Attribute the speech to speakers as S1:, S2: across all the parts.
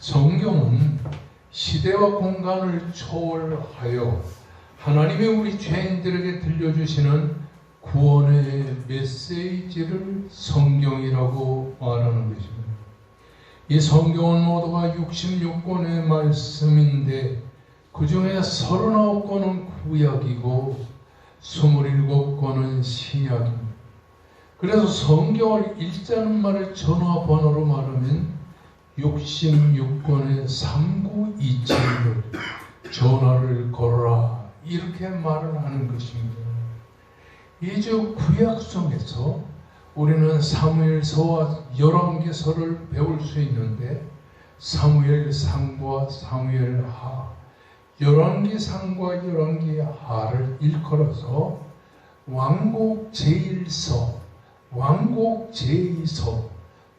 S1: 성경은 시대와 공간을 초월하여 하나님의 우리 죄인들에게 들려주시는 구원의 메시지를 성경이라고 말하는 것입니다. 이 성경은 모두가 66권의 말씀인데 그 중에 39권은 구약이고 27권은 신약입니다. 그래서 성경을 읽자는 말을 전화번호로 말하면 66권의 3927을 전화를 걸어라 이렇게 말을 하는 것입니다. 이제 구약 속에서 우리는 사무엘서와 열왕기서를 배울 수 있는데 사무엘상과 사무엘하, 열왕기상과 열왕기하를 일컬어서 왕국 제1서, 왕국 제2서,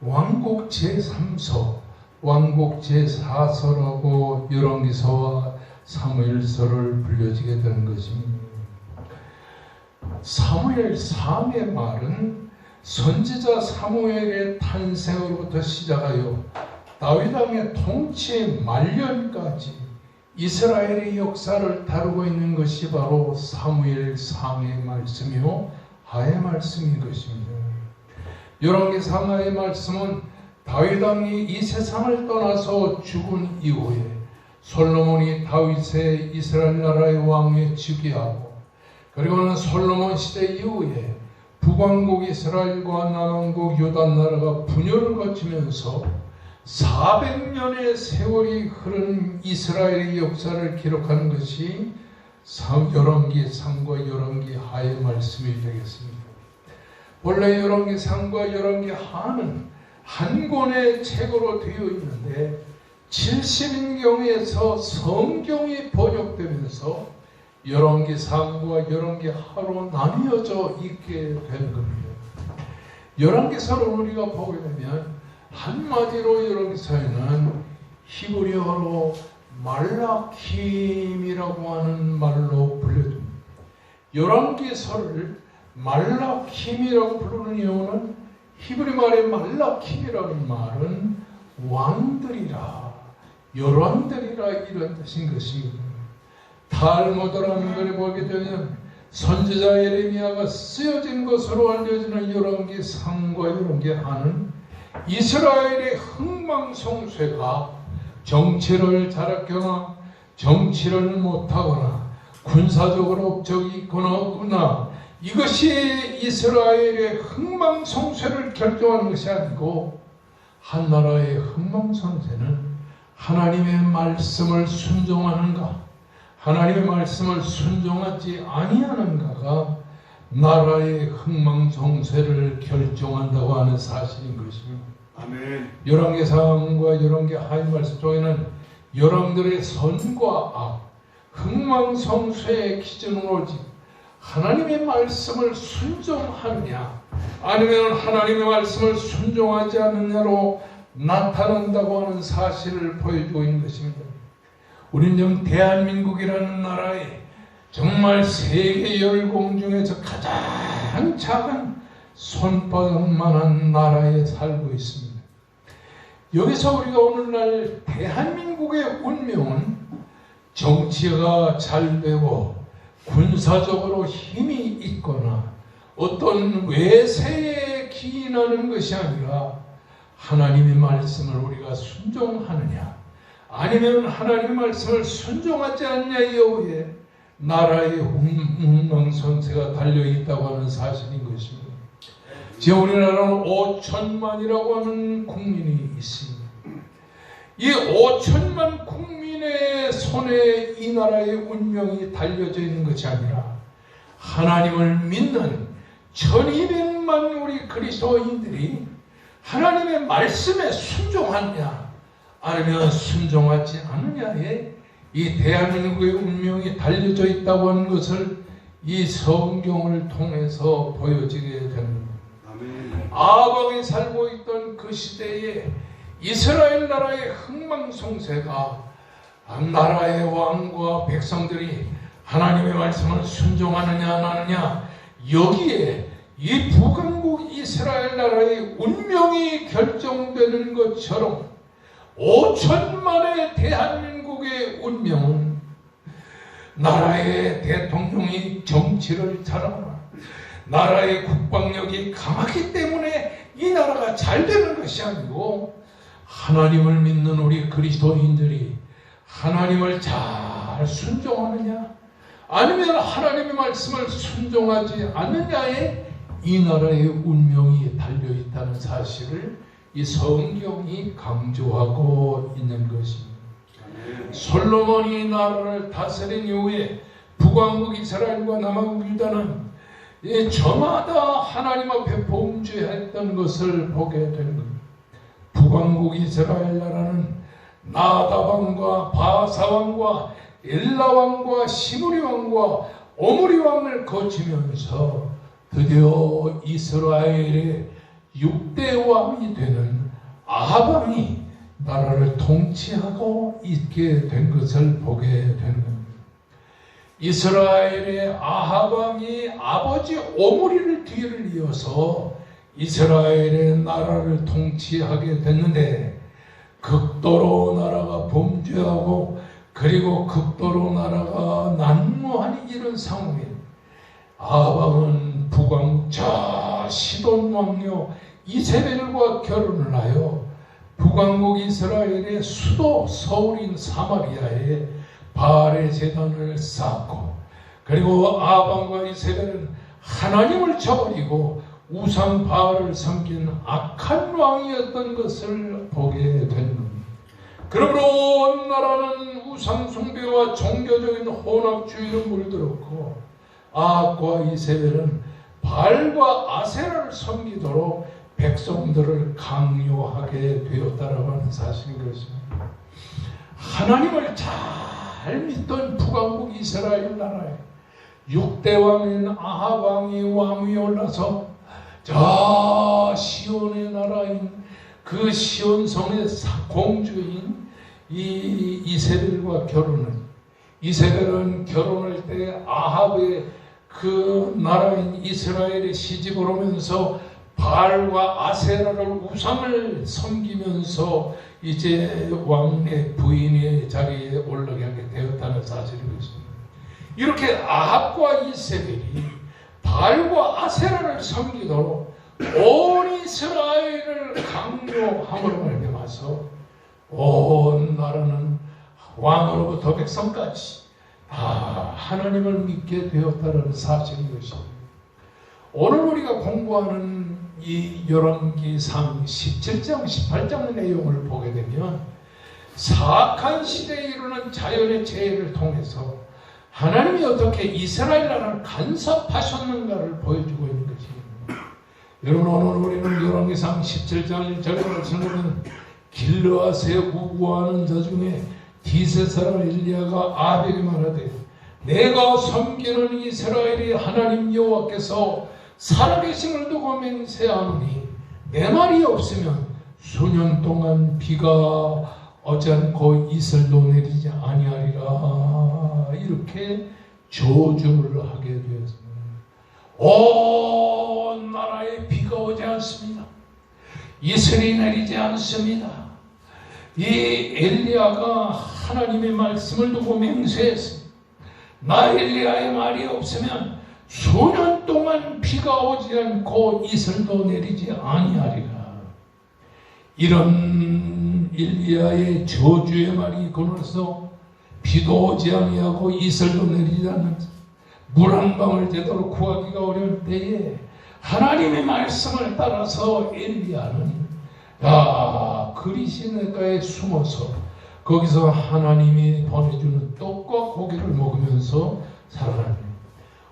S1: 왕국 제3서, 왕국 제4서라고 열왕기서와 사무엘서를 불려지게 되는 것입니다. 사무엘상의 말은 선지자 사무엘의 탄생으로부터 시작하여 다윗 왕의 통치의 말년까지 이스라엘의 역사를 다루고 있는 것이 바로 사무엘상의 말씀이요 하의 말씀인 것입니다. 열왕기상하의 말씀은 다윗 왕이 이 세상을 떠나서 죽은 이후에 솔로몬이 다윗의 이스라엘 나라의 왕에 즉위하고 그리고는 솔로몬 시대 이후에 북왕국 이스라엘과 남왕국 유다 나라가 분열을 거치면서 400년의 세월이 흐른 이스라엘의 역사를 기록하는 것이 열왕기상과 열왕기하의 말씀이 되겠습니다. 원래 열왕기상과 열왕기하는 한 권의 책으로 되어 있는데 70인경에서 성경이 번역되면서 열왕기상과 열왕기하로 나뉘어져 있게 된 겁니다. 열왕기서를 우리가 보게 되면 한마디로 열왕기서에는 히브리어로 말라킴이라고 하는 말로 불려집니다. 열왕기서를 말라킴이라고 부르는 이유는 히브리 말의 말라킴이라는 말은 왕들이라, 열왕들이라 이런 뜻인 것입니다. 탈무드라는 글을 보게 되면 선지자 예레미야가 쓰여진 것으로 알려지는 열왕기상과 열왕기하는 이스라엘의 흥망성쇠가 정치를 잘하거나 정치를 못하거나 군사적으로 업적이 있거나 없거나 이것이 이스라엘의 흥망성쇠를 결정하는 것이 아니고 한 나라의 흥망성쇠는 하나님의 말씀을 순종하는가 하나님의 말씀을 순종하지 아니하는가가 나라의 흥망성쇠를 결정한다고 하는 사실인 것입니다.
S2: 아멘.
S1: 열왕기상과 열왕기하의 말씀 중에는 열왕들의 선과 악, 흥망성쇠의 기준은 오직 하나님의 말씀을 순종하느냐 아니면 하나님의 말씀을 순종하지 않느냐로 나타난다고 하는 사실을 보여주고 있는 것입니다. 우리는 지금 대한민국이라는 나라에 정말 세계 열공 중에서 가장 작은 손바닥만한 나라에 살고 있습니다. 여기서 우리가 오늘날 대한민국의 운명은 정치가 잘 되고 군사적으로 힘이 있거나 어떤 외세에 기인하는 것이 아니라 하나님의 말씀을 우리가 순종하느냐 아니면 하나님의 말씀을 순종하지 않냐 여부에 나라의 흥망성쇠가 달려있다고 하는 사실인 것입니다. 지금 우리나라는 5천만이라고 하는 국민이 있습니다. 이 5천만 국민의 손에 이 나라의 운명이 달려져 있는 것이 아니라 하나님을 믿는 1200만 우리 그리스도인들이 하나님의 말씀에 순종하느냐 아니면 순종하지 않느냐에 이 대한민국의 운명이 달려져 있다고 하는 것을 이 성경을 통해서 보여지게 됩니다. 아방에 살고 있던 그 시대에 이스라엘 나라의 흥망성쇠가 나라의 왕과 백성들이 하나님의 말씀을 순종하느냐 안 하느냐 여기에 이 북왕국 이스라엘 나라의 운명이 결정되는 것처럼 5천만의 대한민국의 운명은 나라의 대통령이 정치를 잘하거나 나라의 국방력이 강하기 때문에 이 나라가 잘 되는 것이 아니고, 하나님을 믿는 우리 그리스도인들이 하나님을 잘 순종하느냐 아니면 하나님의 말씀을 순종하지 않느냐에 이 나라의 운명이 달려있다는 사실을 이 성경이 강조하고 있는 것입니다. 솔로몬이 나라를 다스린 이후에 북왕국 이스라엘과 남왕국 유다는 저마다 하나님 앞에 범죄했던 것을 보게 되는 겁니다. 북왕국 이스라엘 나라는 나다방과 바사왕과 엘라왕과 시므리왕과 오므리왕을 거치면서 드디어 이스라엘의 6대 왕이 되는 아합왕이 나라를 통치하고 있게 된 것을 보게 되는 겁니다. 이스라엘의 아합왕이 아버지 오므리를 뒤를 이어서 이스라엘의 나라를 통치하게 됐는데, 극도로 나라가 범죄하고 그리고 극도로 나라가 난무하는 이런 상황에 아합왕은 북왕자 시돈 왕녀 이세벨과 결혼을 하여 북왕국 이스라엘의 수도 서울인 사마리아에 바알의 제단을 쌓고, 그리고 아합왕과 이세벨은 하나님을 저버리고 우상 바알을 섬긴 악한 왕이었던 것을 보게 되는 겁니다. 그러므로 온 나라는 우상 숭배와 종교적인 혼합주의로 물들었고, 아합과 이세벨은 바알과 아세라를 섬기도록 백성들을 강요하게 되었다라고 하는 사실인 것입니다. 하나님을 잘 믿던 북왕국 이스라엘 나라에 6대 왕인 아합 왕이 왕위에 올라서 저 시온의 나라인 그 시온성의 공주인 이 이세벨과 결혼을, 이세벨은 결혼할 때 아합의 그 나라인 이스라엘에 시집을 오면서 바알과 아세라를 우상을 섬기면서 이제 왕의 부인의 자리에 올라가게 되었다는 사실인 것입니다. 이렇게 아합과 이세벨이 바알과 아세라를 섬기도록 온 이스라엘을 강요함으로 말미암아서 온 나라는 왕으로부터 백성까지 다 하나님을 믿게 되었다는 사실인 것입니다. 오늘 우리가 공부하는 이 열왕기상 17장, 18장 내용을 보게 되면 사악한 시대에 이르는 자연의 재해를 통해서 하나님이 어떻게 이스라엘 나라를 간섭하셨는가를 보여주고 있는 것입니다. 여러분, 오늘 우리는 열왕기상 17장 1절에 말씀을 보면 길르앗에 우구하는 자 중에 디세 사람 엘리야가 아합에게 말하되, 내가 섬기는 이스라엘의 하나님 여호와께서 살아계심을 두고 맹세하노니 내 말이 없으면 수년 동안 비가 오지 않고 이슬도 내리지 아니하리라. 이렇게 저주를 하게 되었습니다. 온 나라에 비가 오지 않습니다. 이슬이 내리지 않습니다. 이 엘리야가 하나님의 말씀을 두고 맹세했습니다. 나 엘리야의 말이 없으면 수년 동안 비가 오지 않고 이슬도 내리지 아니하리라. 이런 엘리야의 저주의 말이 있고 나서 비도 오지 아니하고 이슬도 내리지 않는, 물 한 방울 제대로 구하기가 어려울 때에 하나님의 말씀을 따라서 엘리야는 그리시네가에 숨어서 거기서 하나님이 보내주는 떡과 고기를 먹으면서 살아갑니다.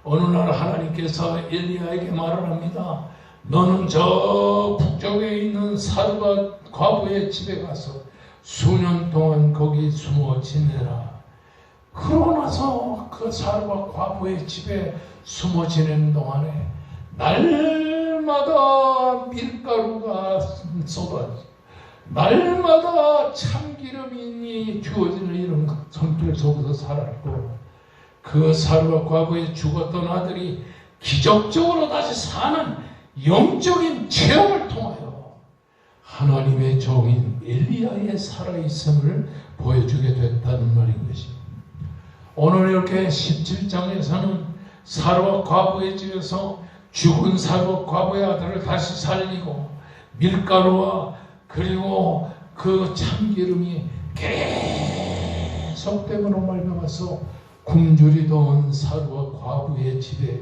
S1: 어느 날 하나님께서 엘리야에게 말을 합니다. 너는 저 북쪽에 있는 사르밧 과부의 집에 가서 수년 동안 거기 숨어 지내라. 그러고 나서 그 사르밧 과부의 집에 숨어 지내는 동안에 날마다 밀가루가 쏟아져, 날마다 참기름이 주어지는 이런 성길 속에서 살았고, 그 사르밧 과부의 죽었던 아들이 기적적으로 다시 사는 영적인 체험을 통하여 하나님의 종인 엘리야의 살아있음을 보여주게 됐다는 말인 것입니다. 오늘 이렇게 17장에서는 사르와 과부의 집에서 죽은 사르와 과부의 아들을 다시 살리고 밀가루와 그리고 그 참기름이 계속됨으로 말미암아서 굶주리 더운 사르와 과부의 집에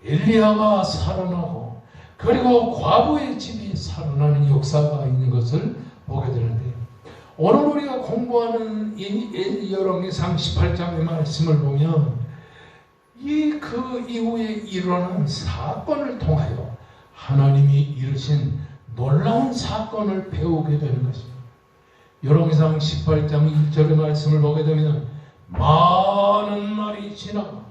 S1: 엘리야가 살아나고 그리고 과부의 집이 살아나는 역사가 있는 것을 보게 되는데, 오늘 우리가 공부하는 이 열왕기상 18장의 말씀을 보면 그 이후에 일어난 사건을 통하여 하나님이 이루신 놀라운 사건을 배우게 되는 것입니다. 열왕기상 18장 1절의 말씀을 보게 되면 많은 날이 지나고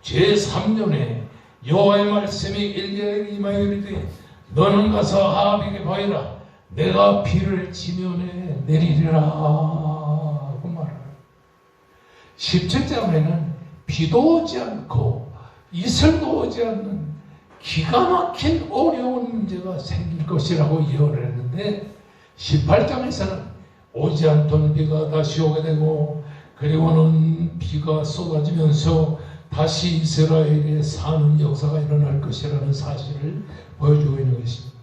S1: 제3년에 여호와의 말씀이 엘리야에게 임하여 이르되 너는 가서 아합에게 보이라. 내가 비를 지면에 내리리라 하고 말하라. 17장에는 비도 오지 않고 이슬도 오지 않는 기가 막힌 어려운 문제가 생길 것이라고 예언을 했는데, 18장에서는 오지 않던 비가 다시 오게 되고 그리고는 비가 쏟아지면서 다시 이스라엘에 사는 역사가 일어날 것이라는 사실을 보여주고 있는 것입니다.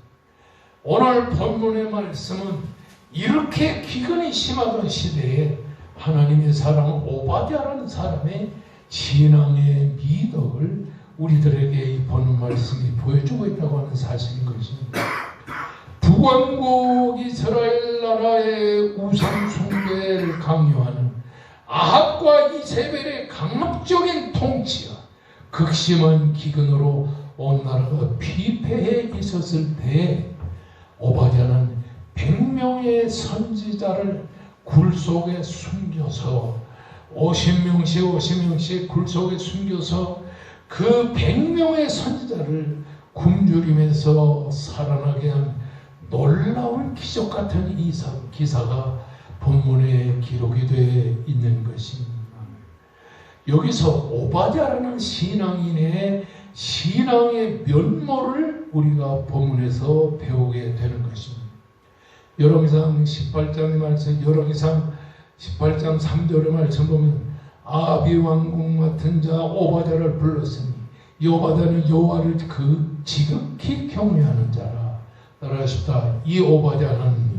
S1: 오늘 본문의 말씀은 이렇게 기근이 심하던 시대에 하나님의 사람 오바댜라는 사람의 신앙의 미덕을 우리들에게 이 본문 말씀이 보여주고 있다고 하는 사실인 것입니다. 북왕국 이스라엘 나라의 우상 숭배를 강요하는 아합과 이세벨의 강압적인 통치와 극심한 기근으로 온 나라가 피폐해 있었을 때 오바댜는 100명의 선지자를 굴 속에 숨겨서 50명씩 굴 속에 숨겨서 그 100명의 선지자를 굶주림에서 살아나게 한 놀라운 기적 같은 기사가 본문에 기록이 되어 있는 것입니다. 여기서 오바댜라는 신앙인의 신앙의 면모를 우리가 본문에서 배우게 되는 것입니다. 열왕기상 18장의 말씀, 열왕기상 18장 3절의 말씀 보면 아비 왕국 맡은 자 오바댜를 불렀으니 이 오바댜는 여호와를 그 지극히 경외하는 자라. 따라하십시다. 이 오바댜는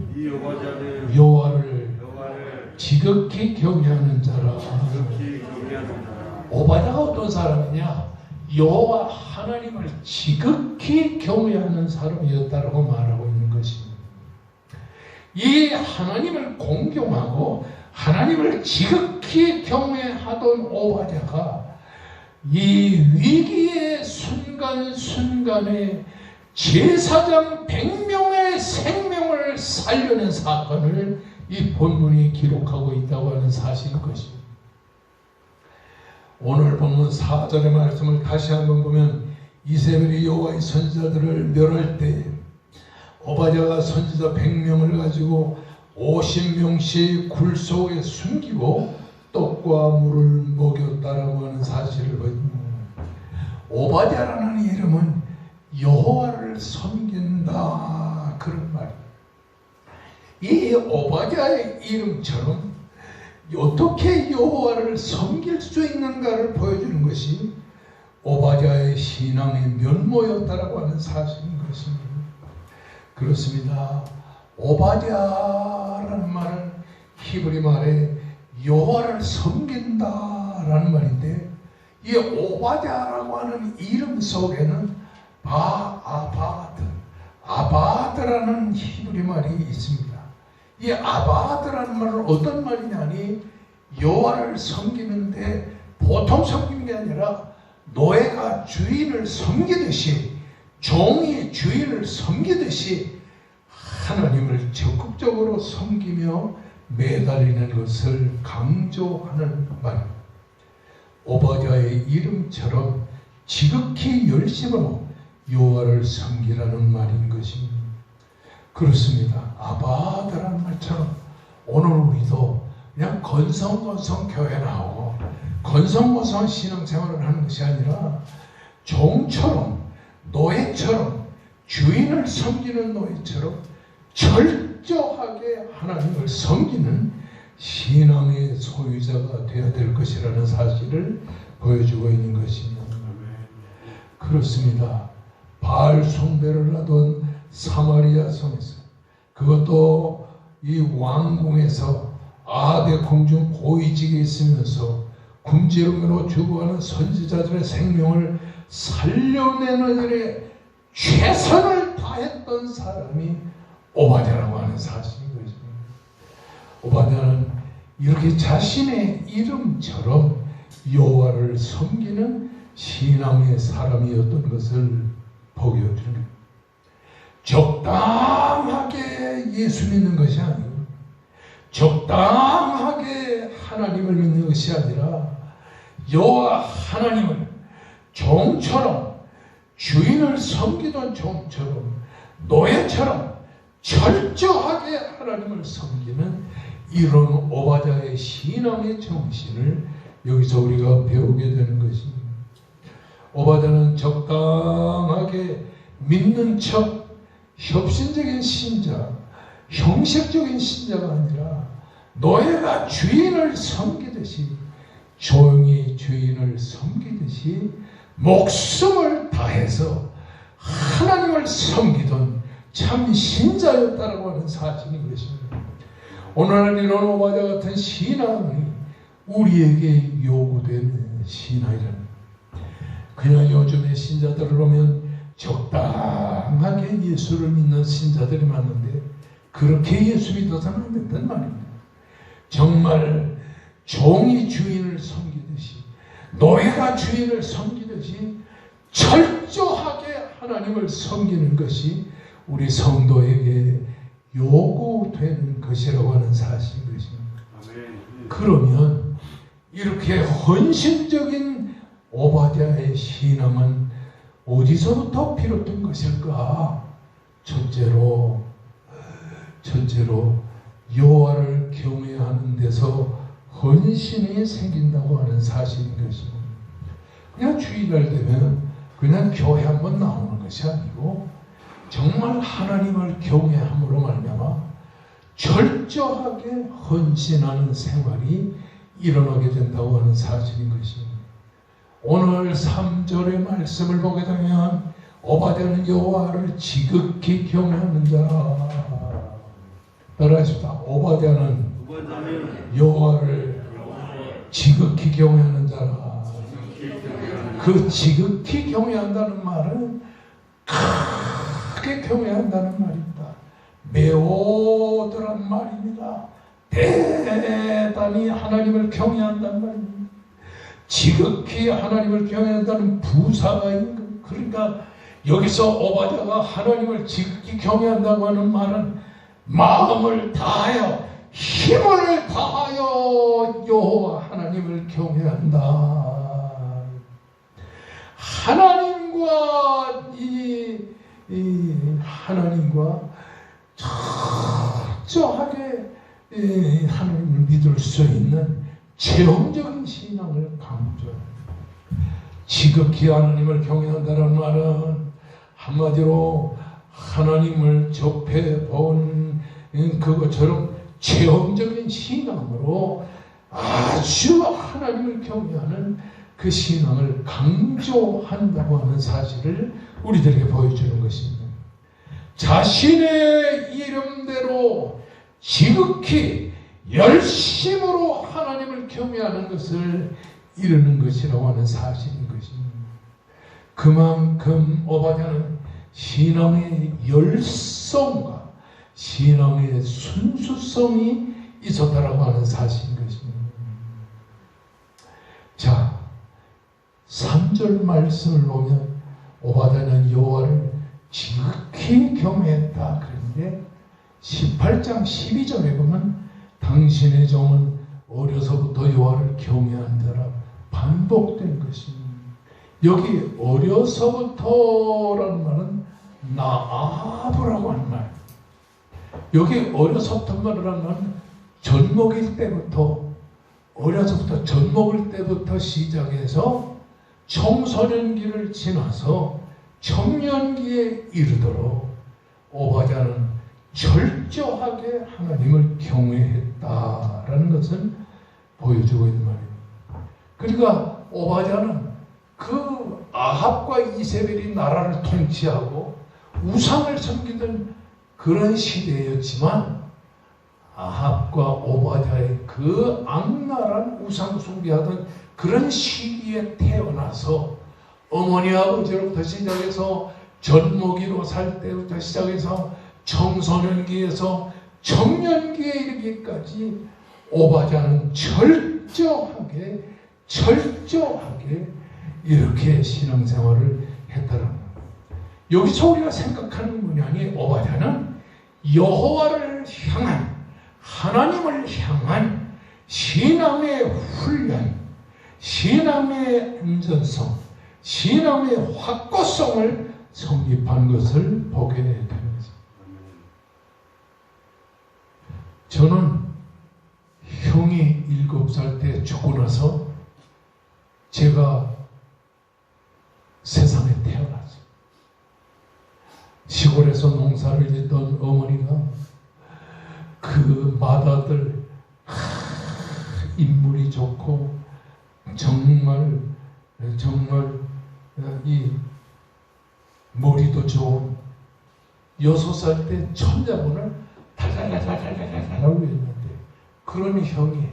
S1: 여호와를 지극히 경외하는 자라. 오바댜가 어떤 사람이냐? 여호와 하나님을 지극히 경외하는 사람이었다라고 말하고 있는 것입니다. 이 하나님을 공경하고 하나님을 지극히 경외하던 오바댜가 이 위기의 순간순간에 제사장 100명의 생명을 살려낸 사건을 이 본문이 기록하고 있다고 하는 사실인 것입니다. 오늘 본문 4절의 말씀을 다시 한번 보면 이세벨이 여호와의 선지자들을 멸할 때 오바댜가 선지자 100명을 가지고 50명씩 굴 속에 숨기고 떡과 물을 먹였다라고 하는 사실을 보입니다. 오바댜라는 이름은 여호와를 섬긴다 그런 말입니다. 이 오바댜의 이름처럼 어떻게 여호와를 섬길 수 있는가를 보여주는 것이 오바댜의 신앙의 면모였다라고 하는 사실인 것입니다. 그렇습니다. 오바댜라는 말은 히브리 말에 여호와를 섬긴다라는 말인데, 이 오바댜라고 하는 이름 속에는 아바드라는 히브리 말이 있습니다. 이 아바드라는 말은 어떤 말이냐니 여호와를 섬기는데 보통 섬기는 게 아니라 노예가 주인을 섬기듯이, 종이 주인을 섬기듯이 하나님을 적극적으로 섬기며 매달리는 것을 강조하는 말입니다. 오바댜의 이름처럼 지극히 열심으로 여호와를 섬기라는 말인 것입니다. 그렇습니다. 아바드라는 말처럼 오늘 우리도 그냥 건성건성 교회 나오고 건성건성 신앙생활을 하는 것이 아니라 종처럼, 노예처럼, 주인을 섬기는 노예처럼 철저하게 하나님을 섬기는 신앙의 소유자가 되어야 될 것이라는 사실을 보여주고 있는 것입니다. 그렇습니다. 바알 숭배를 하던 사마리아 성에서, 그것도 이 왕궁에서 아베 공중 고위직에 있으면서 굶주림으로 죽어가는 선지자들의 생명을 살려내는 일에 최선을 다했던 사람이 오바댜라고 하는 사실인 것입니다. 오바댜는 이렇게 자신의 이름처럼 여호와를 섬기는 신앙의 사람이었던 것을 보여줍니다. 적당하게 예수 믿는 것이 아니고 적당하게 하나님을 믿는 것이 아니라 여호와 하나님을 종처럼, 주인을 섬기던 종처럼, 노예처럼 철저하게 하나님을 섬기는 이런 오바댜의 신앙의 정신을 여기서 우리가 배우게 되는 것입니다. 오바댜는 적당하게 믿는 척 협신적인 신자, 형식적인 신자가 아니라 노예가 주인을 섬기듯이, 조용히 주인을 섬기듯이 목숨을 다해서 하나님을 섬기던 참 신자였다라고 하는 사실인 것입니다. 오늘은 이런 오바댜 같은 신앙이 우리에게 요구되는 신앙이라는, 그냥 요즘의 신자들을 보면 적당하게 예수를 믿는 신자들이 많은데 그렇게 예수 믿어서는 안 된단 말입니다. 정말 종이 주인을 섬기듯이, 노예가 주인을 섬기듯이 철저하게 하나님을 섬기는 것이 우리 성도에게 요구되는 것이라고 하는 사실인 것입니다. 그러면 이렇게 헌신적인 오바댜의 신앙은 어디서부터 비롯된 것일까? 첫째로 여호와를 경외하는 데서 헌신이 생긴다고 하는 사실인 것입니다. 그냥 주일날 되면 그냥 교회 한번 나오는 것이 아니고 정말 하나님을 경외함으로 말미암아 철저하게 헌신하는 생활이 일어나게 된다고 하는 사실인 것입니다. 오늘 3절의 말씀을 보게 되면 오바댜는 여호와를 지극히 경외하는 자라. 따라하십시다. 오바댜는 여호와를 지극히 경외하는 자라. 그 지극히 경외한다는 말은 크게 경외한다는 말입니다. 매우더란 말입니다. 대단히 하나님을 경외한다는 말입니다. 지극히 하나님을 경외한다는 부사가 있는 거예요. 그러니까 여기서 오바댜가 하나님을 지극히 경외한다고 하는 말은 마음을 다하여, 힘을 다하여 여호와 하나님을 경외한다. 하나님과 하나님과 철저하게 하나님을 믿을 수 있는 체험적인 신앙을 강조합니다. 지극히 하나님을 경외한다는 말은 한마디로 하나님을 접해본 그것처럼 체험적인 신앙으로 아주 하나님을 경외하는 그 신앙을 강조한다고 하는 사실을 우리들에게 보여주는 것입니다. 자신의 이름대로 지극히 열심으로 하나님을 경외하는 것을 이루는 것이라고 하는 사실인 것입니다. 그만큼 오바댜는 신앙의 열성과 신앙의 순수성이 있었다라고 하는 사실인 것입니다. 자, 3절 말씀을 보면 오바댜는 여호와를 지극히 경외했다 그런데 18장 12절에 보면 당신의 종은 어려서부터 여호와를 경외한 자라 반복된 것입니다. 여기 어려서부터라는 말은 나아브라고 하는 말. 여기 어려서부터 말이라는 말은 젖먹일 때부터, 어려서부터 젖먹을 때부터 시작해서 청소년기를 지나서 청년기에 이르도록 오바댜는 철저하게 하나님을 경외했다라는 것을 보여주고 있는 말입니다. 그러니까 오바댜는 그 아합과 이세벨이 나라를 통치하고 우상을 섬기던 그런 시대였지만 아합과 오바댜의 그 악랄한 우상 숭배하던 그런 시기에 태어나서 어머니 아버지로부터 시작해서 젖먹이로 살 때부터 시작해서 청소년기에서 청년기에 이르기까지 오바댜는 철저하게 이렇게 신앙생활을 했다는 거예요. 여기서 우리가 생각하는 문양이 오바댜는 여호와를 향한 하나님을 향한 신앙의 훈련, 신앙의 안전성, 신앙의 확고성을 성립한 것을 보게 되는 것입니다. 저는 형이 7살 때 죽고 나서 제가 세상에 태어났어요. 시골에서 농사를 짓던 어머니가 그 맏아들 인물이 좋고 정말 이 머리도 좋은 6살 때 천자문을 달달달달달달달하고 있는데 그런 형이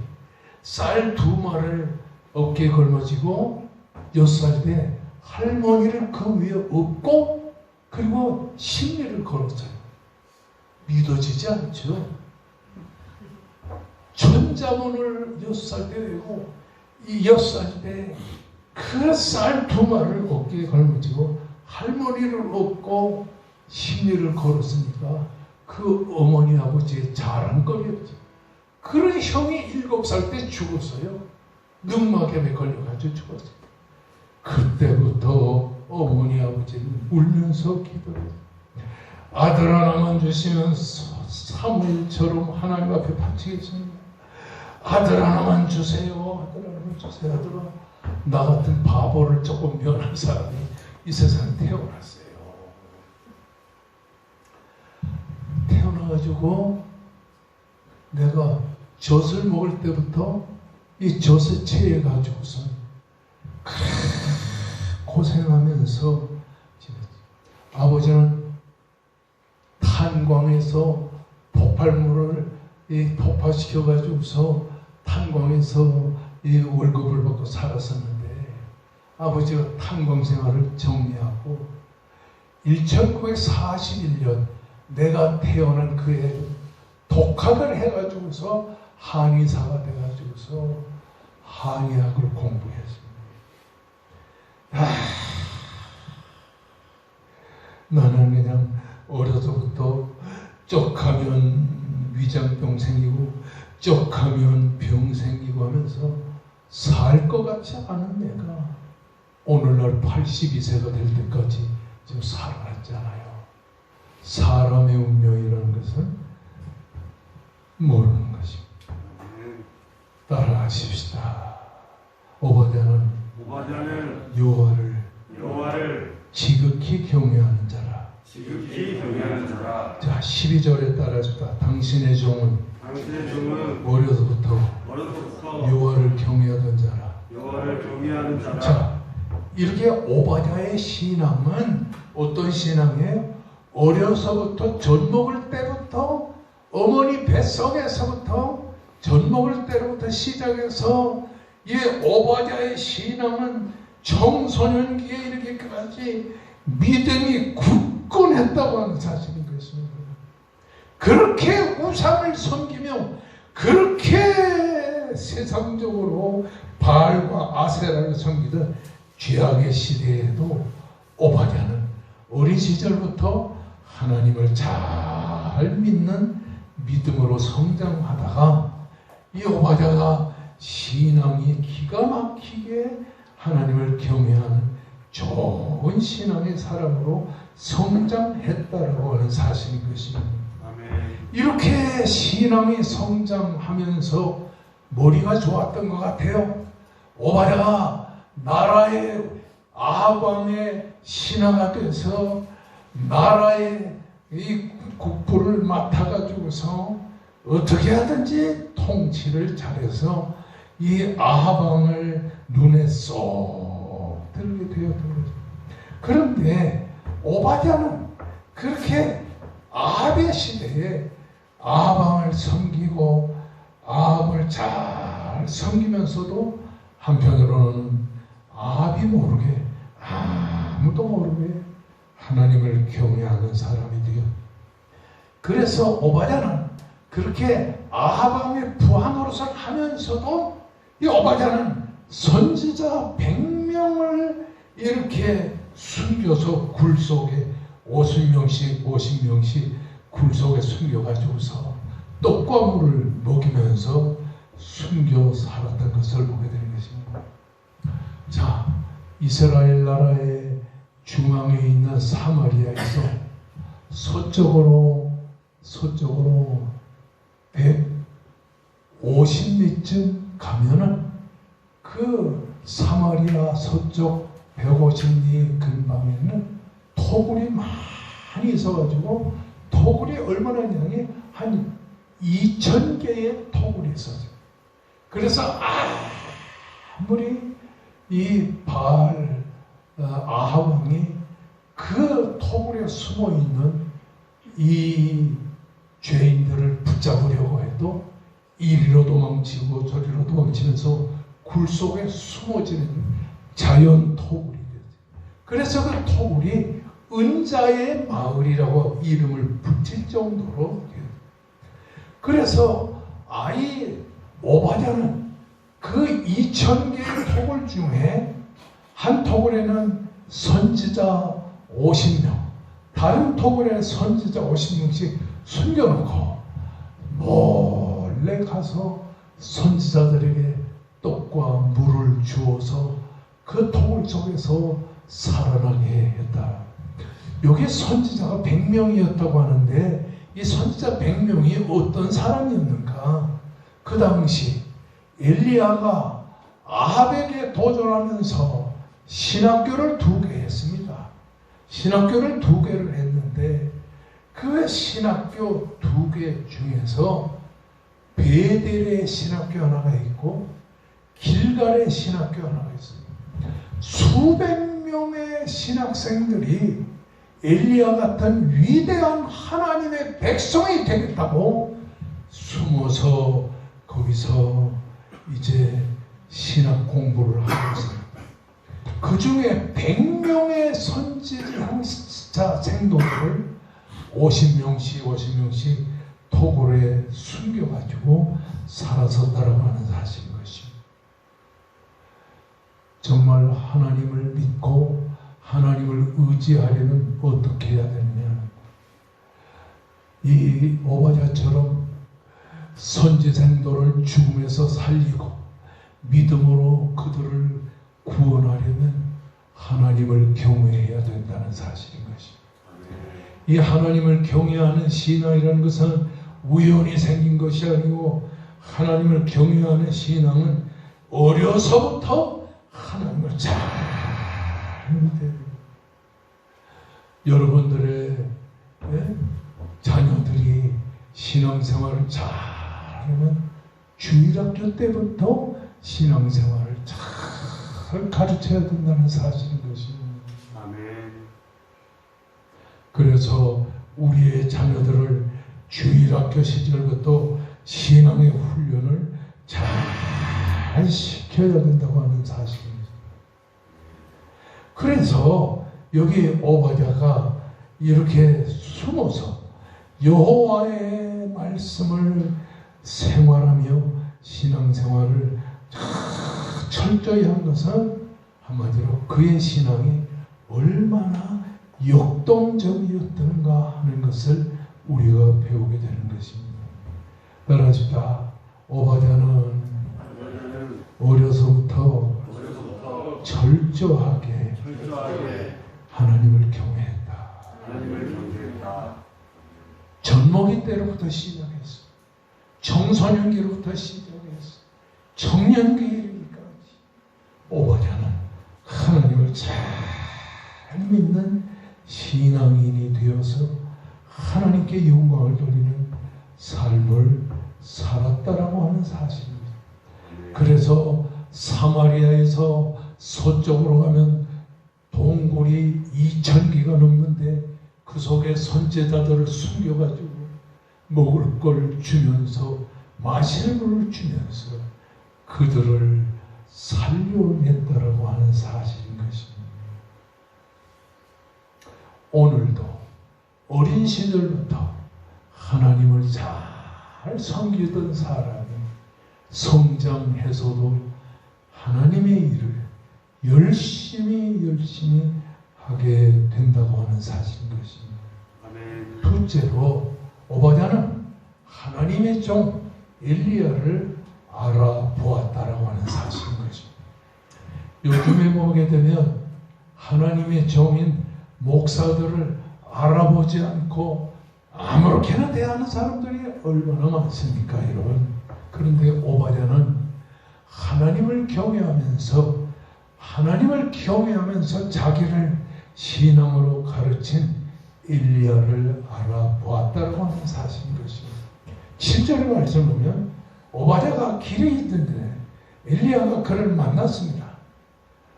S1: 쌀 2마리를 어깨에 걸머지고 6살 때 할머니를 그 위에 업고 그리고 심리를 걸었어요. 믿어지지 않죠? 천자문을 6살 때 외고 이 6살 때 그 쌀 2마리를 어깨에 걸머지고 할머니를 업고 심리를 걸었으니까 그 어머니 아버지의 자랑거리였죠. 그런 형이 7살 때 죽었어요. 늑막염에 걸려가지고 죽었어요. 그때부터 어머니 아버지는 울면서 기도했어요. 아들 하나만 주시면 사무엘처럼 하나님 앞에 바치겠습니다. 아들 하나만 주세요. 아들 하나만 주세요. 아들아, 나 같은 바보를 조금 면한 사람이 이 세상에 태어났어요. 태어나가지고 내가 젖을 먹을 때부터 이 젖에 체해가지고서 고생하면서 아버지는 탄광에서 폭발물을 폭파시켜가지고서 탄광에서 이 월급을 받고 살았었는데 아버지가 탄광 생활을 정리하고 1941년 내가 태어난 그해 독학을 해가지고서 한의사가 돼가지고서 한의학을 공부했습니다. 나는 그냥 어려서부터 쪽하면 위장병 생기고 쪽하면 병 생기고 하면서 살 것 같지 않은 내가 오늘날 82세가 될 때까지 지금 살아났잖아요. 사람의 운명이라는 것은 모르는 것입니다. 따라하십시다. 오바댜는 여호와를 지극히 경외하는 자라. 자, 12절에 따라줍시다. 당신의 종은 어려서부터 여호와를 경외하던 자라. 자, 이렇게 오바댜의 신앙은 어떤 신앙이에요? 어려서부터 젖 먹을 때부터 어머니 뱃속에서부터 젖 먹을 때부터 시작해서 이 오바댜의 신앙은 청소년기에 이르기까지 믿음이 굳건했다고 하는 사실인 것입니다. 그렇게 우상을 섬기며 그렇게 세상적으로 바알과 아세라를 섬기던 죄악의 시대에도 오바댜는 어린 시절부터 하나님을 잘 믿는 믿음으로 성장하다가 이 오바댜가 신앙이 기가 막히게 하나님을 경외하는 좋은 신앙의 사람으로 성장했다라고 하는 사실인 것입니다. 이렇게 신앙이 성장하면서 머리가 좋았던 것 같아요. 오바댜가 나라의 아합 왕의 신하가 돼서 나라의 이 국부를 맡아가지고서 어떻게 하든지 통치를 잘해서 이 아합 왕을 눈에 쏙 들게 되었던 거죠. 그런데 오바댜는 그렇게 아합의 시대에 아합 왕을 섬기고 아합을 잘 섬기면서도 한편으로는 아합이 모르게 아무도 모르게 하나님을 경외하는 사람이 되어, 그래서 오바댜는 그렇게 아합 왕의 부하 노릇을 하면서도 이 오바댜는 선지자 100명을 이렇게 숨겨서 굴 속에 50명씩 굴 속에 숨겨가지고서 떡과 물을 먹이면서 숨겨 살았던 것을 보게 되는 것입니다. 자, 이스라엘 나라의 중앙에 있는 사마리아에서 서쪽으로 150리쯤 가면은 그 사마리아 서쪽 150리 근방에는 토굴이 많이 있어가지고, 토굴이 얼마나 있냐니 한 2000개의 토굴이 있었어요. 그래서 아무리 이 바알 아합 왕이 그 토굴에 숨어 있는 이 죄인들을 붙잡으려고 해도 이리로 도망치고 저리로 도망치면서 굴 속에 숨어지는 자연 토굴이 됐어요. 그래서 그 토굴이 은자의 마을이라고 이름을 붙일 정도로, 그래서 아이 오바댜는 그 2000개의 토굴 중에 한 토굴에는 선지자 50명, 다른 토굴에 선지자 50명씩 숨겨놓고 몰래 가서 선지자들에게 떡과 물을 주어서 그 토굴 속에서 살아나게 했다. 여기 선지자가 100명이었다고 하는데 이 선지자 100명이 어떤 사람이었는가? 그 당시 엘리야가 아합에게 도전하면서 신학교를 2개 했습니다. 신학교를 2개를 했는데 그 신학교 2개 중에서 베델의 신학교 하나가 있고 길갈의 신학교 하나가 있습니다. 수백 명의 신학생들이 엘리야 같은 위대한 하나님의 백성이 되겠다고 숨어서 거기서 이제 신학 공부를 하고 있습니다. 그 중에 100명의 선지자 생도들을 50명씩 토굴에 숨겨가지고 살아섰다라고 하는 사실인 것입니다. 정말 하나님을 믿고 하나님을 의지하려면 어떻게 해야 되느냐? 이 오바댜처럼 선지생도를 죽음에서 살리고 믿음으로 그들을 구원하려면 하나님을 경외해야 된다는 사실인 것입니다. 이 하나님을 경외하는 신앙이라는 것은 우연히 생긴 것이 아니고, 하나님을 경외하는 신앙은 어려서부터 하나님을 잘 믿어야 돼요. 여러분들의 자녀들이 신앙생활을 잘하면 주일학교 때부터 신앙생활을 잘 가르쳐야 된다는 사실인 것입니다.
S2: 아멘.
S1: 그래서 우리의 자녀들을 주일학교 시절부터 신앙의 훈련을 잘 시켜야 된다고 하는 사실입니다. 그래서 여기 오바댜가 이렇게 숨어서 여호와의 말씀을 생활하며 신앙생활을 철저히 한 것은 한마디로 그의 신앙이 얼마나 역동적이었던가 하는 것을 우리가 배우게 되는 것입니다. 따라합시다. 오바댜는 어려서부터 철저하게 하나님을 경외했다. 전모기 때로부터 시작했어. 청소년기로부터 시작했어. 청년기에 이르기까지 오바댜는 하나님을 잘 믿는 신앙인이 되어서 하나님께 영광을 돌리는 삶을 살았다라고 하는 사실입니다. 그래서 사마리아에서 서쪽으로 가면 동굴이 2000개가 넘는데 그 속에 선지자들을 숨겨가지고 먹을 걸 주면서 마실 물을 주면서 그들을 살려냈다라고 하는 사실인 것입니다. 오늘도 어린 시절부터 하나님을 잘 섬기던 사람이 성장해서도 하나님의 일을 열심히 하게 된다고 하는 사실인 것입니다.
S2: 아멘.
S1: 둘째로 오바댜는 하나님의 종 엘리야를 알아보았다라고 하는 사실인 것입니다. 요즘에 보게 되면 하나님의 종인 목사들을 알아보지 않고 아무렇게나 대하는 사람들이 얼마나 많습니까, 여러분? 그런데 오바댜는 하나님을 경외하면서 자기를 신앙으로 가르친 엘리야를 알아보았다고 하는 사실인 것입니다. 7절의 말씀을 보면 오바댜가 길에 있던데 엘리야가 그를 만났습니다.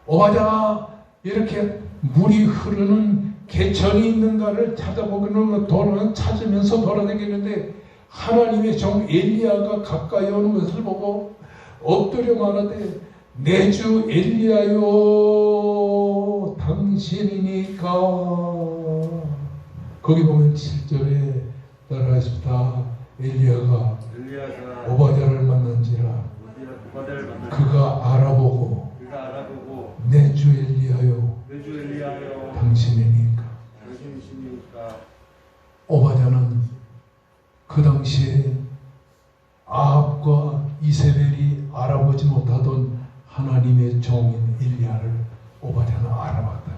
S1: 오바댜가 이렇게 물이 흐르는 개천이 있는가를 찾으면서 돌아다니는데 하나님의 종 엘리야가 가까이 오는 것을 보고 엎드려 말하되 내 주 엘리야요 당신이니까. 거기 보면 7절에 따라하십니다. 엘리야가 오바댜를 만난지라 그가 알아보고 내 주 엘리야요 당신이니까. 오바댜는 그 당시에 아합과 이세벨이 알아보지 못하던 하나님의 종인 엘리야를 오바댜는 알아봤다.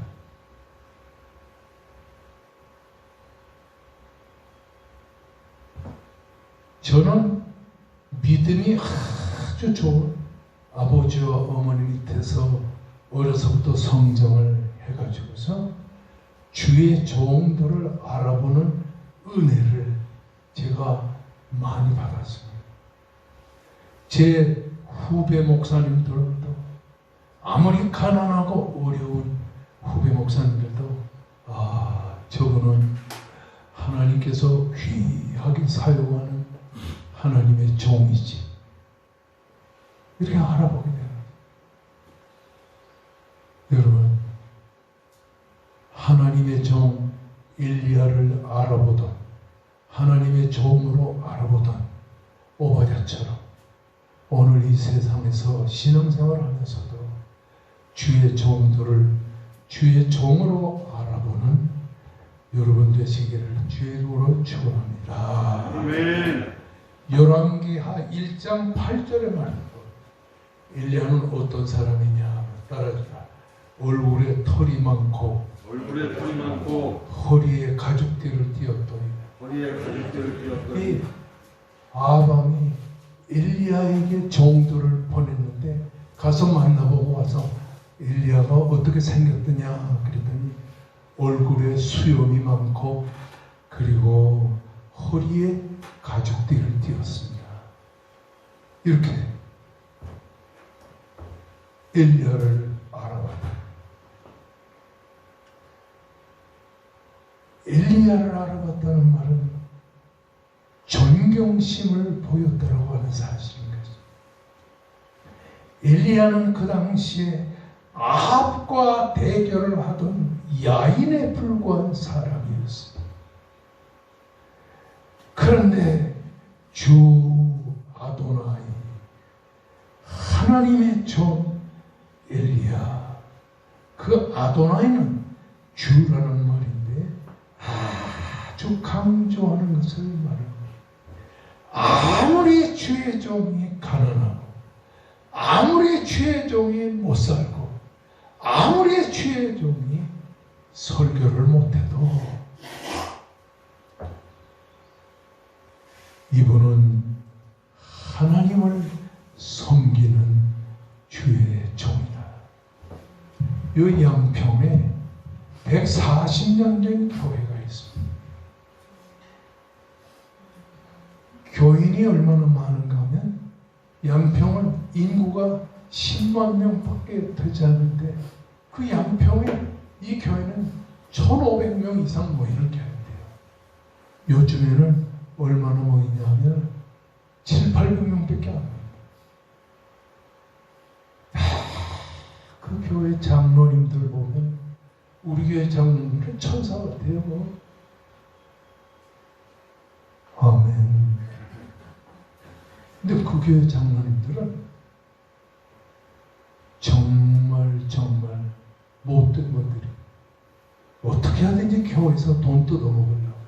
S1: 저는 믿음이 아주 좋은 아버지와 어머니 밑에서 어려서부터 성장을 해가지고서 주의 종들을 알아보는 은혜를 제가 많이 받았습니다. 제 후배 목사님들도 아무리 가난하고 어려운 후배 목사님들도 저분은 하나님께서 귀하게 사용하는 하나님의 종이지, 이렇게 알아보게 돼요. 여러분, 하나님의 종 엘리야를 알아보던, 하나님의 종으로 알아보던 오바댜처럼 오늘 이 세상에서 신앙생활을 하면서도 주의 종들을 주의 종으로 알아보는 여러분 되시기를 주의 이름으로 축원합니다.
S2: 아멘.
S1: 열왕기하 1장 8절의 말입니다. 엘리야는 어떤 사람이냐 따라주라. 얼굴에 털이 많고 허리에 가죽띠를 띄었더니. 이 아합이 엘리야에게 종들을 보냈는데 가서 만나보고 와서 엘리야가 어떻게 생겼더냐 그랬더니 얼굴에 수염이 많고 그리고 허리에 가죽띠를 띄었습니다. 이렇게 엘리야를 알아봤다. 엘리야를 알아봤다는 말은 존경심을 보였다고 하는 사실인 거죠. 엘리야는 그 당시에 아합과 대결을 하던 야인에 불과한 사람이었습니다. 그런데 주 아도나이 하나님의 종 엘리야, 그 아도나이는 주라는 말인데 아주 강조하는 것을 말합니다. 아무리 주의 종이 가난하고 아무리 주의 종이 못 살고 아무리 주의 종이 설교를 못해도 이분은 하나님을 섬기는 주의 종이다. 이 양평에 140년 된 교회가 있습니다. 양평이 얼마나 많은가 하면 양평은 인구가 10만 명밖에 되지 않는데 그 양평에 이 교회는 1,500명 이상 모이는 교회인데요. 요즘에는 얼마나 모이냐면 700~800명밖에 안 모입니다. 그 교회 장로님들 보면 우리 교회 장로님들은 천사 같아요. 뭐. 아멘. 근데 그 교회 장로님들은 정말 못된 분들이 어떻게 하든지 교회에서 돈 뜯어먹으려고.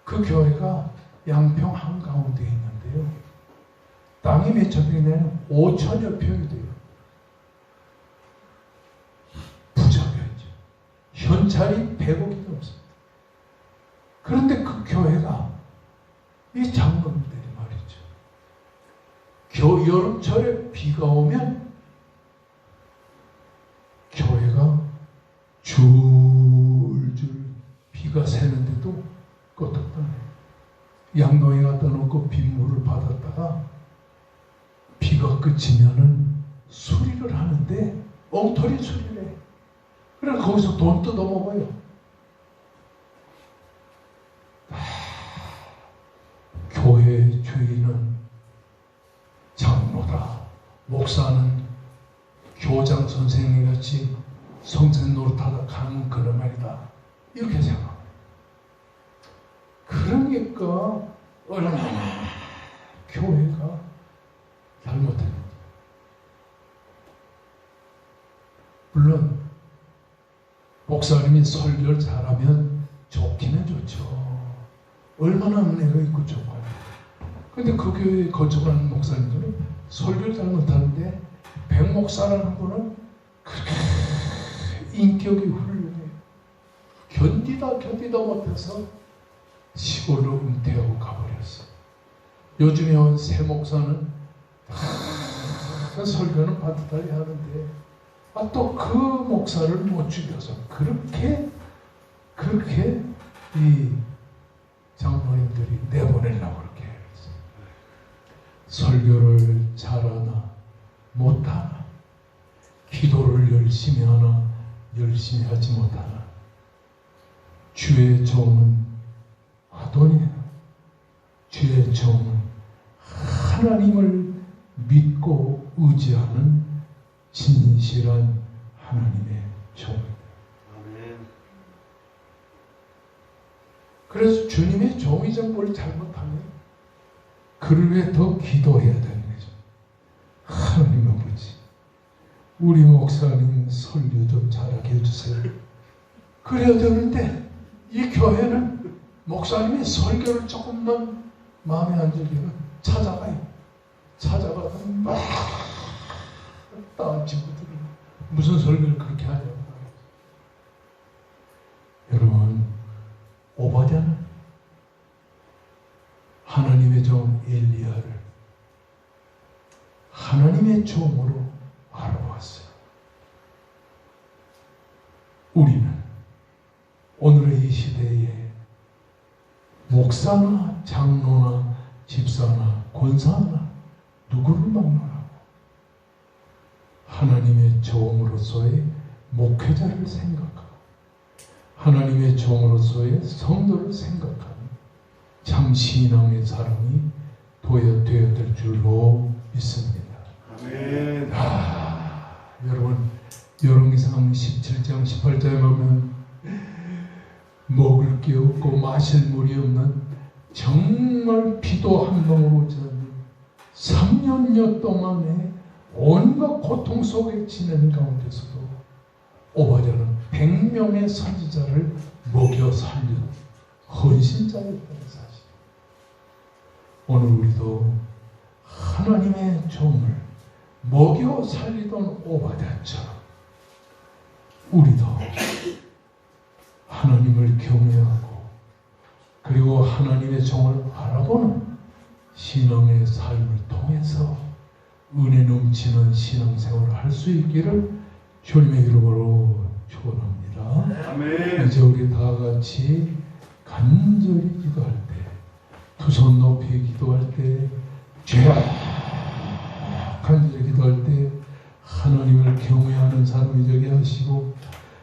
S1: 그 교회가 양평 한가운데 있는데요. 땅이 몇 천 평이냐면 5천여 평이 돼요. 부자교회죠. 현찰이 100억이 없습니다. 그런데 그 교회가 이 장로님들이 말이죠. 여름철에 비가 오면 교회가 줄줄 비가 새는데도 껐다네. 양동이 갖다 놓고 빗물을 받았다가 비가 그치면은 수리를 하는데 엉터리 수리를 해. 그래서 거기서 돈 뜯어먹어요. 교회의 주인은 장로다. 목사는 교장 선생님 같이 성생 노릇하다 가는 그런 말이다. 이렇게 생각합니다. 그러니까 얼마나 교회가 잘못했는지. 물론 목사님이 설교를 잘하면 좋기는 좋죠. 얼마나 은혜가 있고 좋아요. 근데 그 교회에 거쳐가는 목사님들은 설교를 잘 못하는데 백목사라는 분은 그렇게 인격이 훌륭해요. 견디다 못해서 시골로 은퇴하고 가버렸어. 요즘에 온 새 목사는 설교는 받았다리 하는데 또 그 목사를 못 죽여서 그렇게 이 장로님들이 내보내려고 그렇게 했어요. 설교를 잘하나 못하나, 기도를 열심히 하나 열심히 하지 못하나, 주의 종은 아도니아, 주의 종은 하나님을 믿고 의지하는 진실한 하나님의 종입니다. 그래서 주님의 종이자 뭘 잘못하면 그를 위해 더 기도해야 되는 거죠. 하나님 아버지, 우리 목사님 설교 좀 잘하게 해주세요. 그래야 되는데 이 교회는 목사님이 설교를 조금만 마음에 안 들면 찾아가요. 찾아가서 막 다른 친구들이 무슨 설교를 그렇게 하냐고. 여러분, 오바댜는 하나님의 종 엘리야를 하나님의 종으로 알아보았어요. 우리는 오늘의 이 시대에 목사나 장로나 집사나 권사나 누구를 막론하고 하나님의 종으로서의 목회자를 생각하고 하나님의 종으로서의 성도를 생각하는 참 신앙의 사람이 되어야 될 줄로 믿습니다.
S2: 아멘.
S1: 여러분, 열왕기상 17장 18절에 보면 먹을 게 없고 마실 물이 없는 정말 비도 한 방울 오지 않는 3년여 동안의 온갖 고통 속에 지내는 가운데서도 오바댜는 100명의 선지자를 먹여 살린 헌신자였다는 사실. 오늘 우리도 하나님의 종을 먹여 살리던 오바댜처럼 우리도 하나님을 경외하고 그리고 하나님의 종을 알아보는 신앙의 삶을 통해서 은혜 넘치는 신앙생활을 할 수 있기를 주님의 이름으로 축원합니다.
S2: 아멘.
S1: 이제 우리 다 같이 간절히 기도할 때 두 두 손 높이 기도할 때, 간절히 기도할 때 하나님을 경외하는 사람이 되게 하시고,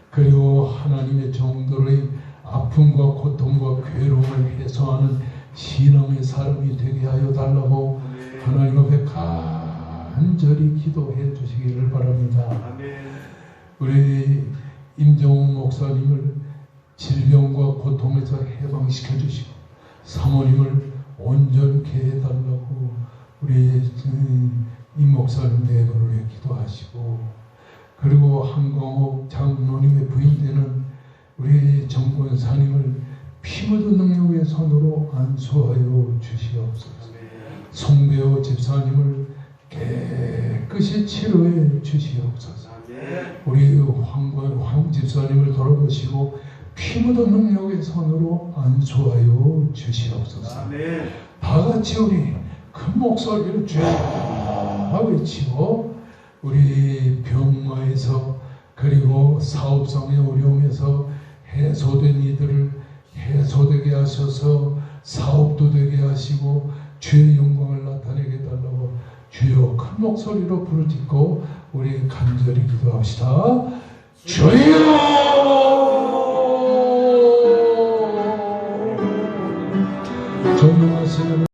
S1: 그리고 하나님의 정도의 아픔과 고통과 괴로움을 해소하는 신앙의 사람이 되게 하여 달라고 하나님 앞에 간절히 기도해 주시기를 바랍니다. 우리 임정욱 목사님을 질병과 고통에서 해방시켜 주시고 사모님을 온전케 해달라고 우리 임 목사님 대번호에 기도하시고, 그리고 한광옥 장로님의 부인되는 우리 정권사님을 피 묻은 능력의 손으로 안수하여 주시옵소서. 송배호 집사님을 깨끗이 치료해 주시옵소서. 우리 황 집사님을 돌아보시고 피 묻은 능력의 손으로 안수하여 주시옵소서. 다 같이 우리 큰 목소리를 쫙 외치고 우리 병마에서 그리고 사업상의 어려움에서 해소된 이들을 해소되게 하셔서 사업도 되게 하시고 주의 영광을 나타내게 달라고 주여 큰 목소리로 부르짖고 우리 간절히 기도합시다. 주여!